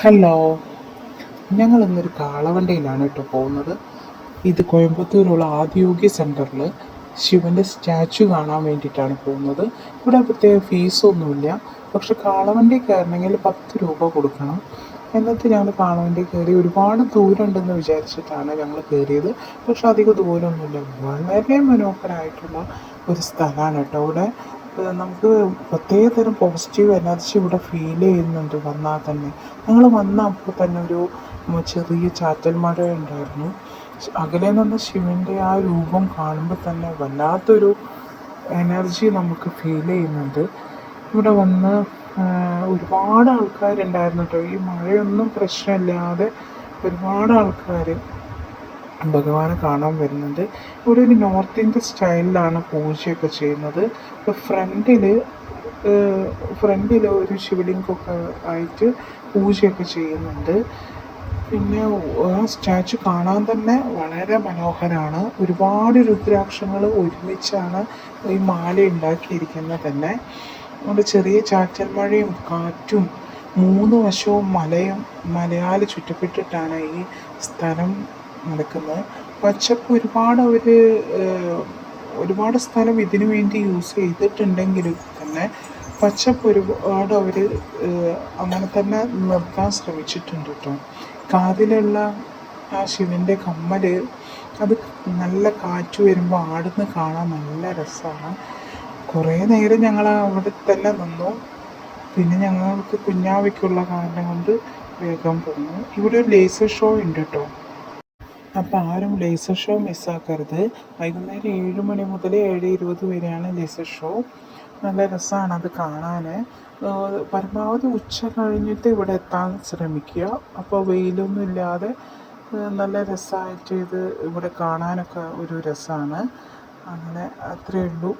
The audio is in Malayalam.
ഹലോ, ഞങ്ങൾ ഇന്നൊരു കാളവണ്ടിയിലാണ് കേട്ടോ പോകുന്നത്. ഇത് കോയമ്പത്തൂരുള്ള ആദിയോഗി സെൻറ്ററിൽ ശിവൻ്റെ സ്റ്റാച്ചു കാണാൻ വേണ്ടിയിട്ടാണ് പോകുന്നത്. ഇവിടെ പ്രത്യേക ഫീസൊന്നുമില്ല. പക്ഷെ കാളവണ്ടി കയറണമെങ്കിൽ 10 രൂപ കൊടുക്കണം. എന്നിട്ട് ഞങ്ങൾ കാളവണ്ടി കയറി. ഒരുപാട് ദൂരം ഉണ്ടെന്ന് വിചാരിച്ചിട്ടാണ് ഞങ്ങൾ കയറിയത്. പക്ഷെ അധികം ദൂരമൊന്നുമില്ല. വളരെ മനോഹരമായിട്ടുള്ള ഒരു സ്ഥലമാണ് കേട്ടോ. ഇവിടെ നമുക്ക് പ്രത്യേകതരം പോസിറ്റീവ് എനർജി ഇവിടെ ഫീൽ ചെയ്യുന്നുണ്ട് വന്നാൽ തന്നെ. ഞങ്ങൾ വന്ന അപ്പോൾ തന്നെ ഒരു ചെറിയ ചാറ്റൽ മഴ ഉണ്ടായിരുന്നു. അകലെ നിന്ന് ശിവൻ്റെ ആ രൂപം കാണുമ്പോൾ തന്നെ വല്ലാത്തൊരു എനർജി നമുക്ക് ഫീൽ ചെയ്യുന്നുണ്ട്. ഇവിടെ വന്ന് ഒരുപാട് ആൾക്കാരുണ്ടായിരുന്നു കേട്ടോ. ഈ മഴയൊന്നും പ്രശ്നമില്ലാതെ ഒരുപാട് ആൾക്കാർ ഭഗവാനെ കാണാൻ വരുന്നുണ്ട്. ഇവിടെ ഒരു നോർത്ത് ഇന്ത്യൻ സ്റ്റൈലിലാണ് പൂജയൊക്കെ ചെയ്യുന്നത്. ഇപ്പോൾ ഫ്രണ്ടിൽ ഒരു ശിവലിംഗമൊക്കെ ആയിട്ട് പൂജയൊക്കെ ചെയ്യുന്നുണ്ട്. പിന്നെ ആ സ്റ്റാച്ചു കാണാൻ തന്നെ വളരെ മനോഹരമാണ്. ഒരുപാട് രുദ്രാക്ഷങ്ങൾ ഒരുമിച്ചാണ് ഈ മാല ഉണ്ടാക്കിയിരിക്കുന്നത് തന്നെ. അതുകൊണ്ട് ചെറിയ ചാറ്റൽ മഴയും കാറ്റും 3 വശവും മലയാൽ ചുറ്റപ്പെട്ടിട്ടാണ് ഈ സ്ഥലം നടക്കുന്നത്. പച്ചപ്പ് ഒരുപാട് സ്ഥലം ഇതിനു വേണ്ടി യൂസ് ചെയ്തിട്ടുണ്ടെങ്കിലും തന്നെ പച്ചപ്പ് ഒരുപാട് അവർ അങ്ങനെ തന്നെ നിർത്താൻ ശ്രമിച്ചിട്ടുണ്ട് കേട്ടോ. കാതിലുള്ള ആ ശിവൻ്റെ കമ്മൽ, അത് നല്ല കാറ്റ് വരുമ്പോൾ ആടുന്ന് കാണാൻ നല്ല രസമാണ്. കുറേ നേരം ഞങ്ങൾ അവിടെ തന്നെ നിന്നു. പിന്നെ ഞങ്ങൾക്ക് കുഞ്ഞാവയ്ക്കുള്ള കാരണം കൊണ്ട് വേഗം പോന്നു. ഇവിടെ ഒരു ലേസർ ഷോ ഉണ്ട് കേട്ടോ. അപ്പോൾ ആരും ലേസർ ഷോ മിസ്സാക്കരുത്. വൈകുന്നേരം 7 മണി മുതൽ 7:20 വരെയാണ് ലേസർ ഷോ. നല്ല രസമാണ് അത് കാണാൻ. പരമാവധി ഉച്ച കഴിഞ്ഞിട്ട് ഇവിടെ എത്താൻ ശ്രമിക്കുക. അപ്പോൾ വെയിലൊന്നും ഇല്ലാതെ നല്ല രസമായിട്ട് ഇത് ഇവിടെ കാണാനൊക്കെ ഒരു രസമാണ്. അങ്ങനെ അത്രയേ ഉള്ളൂ.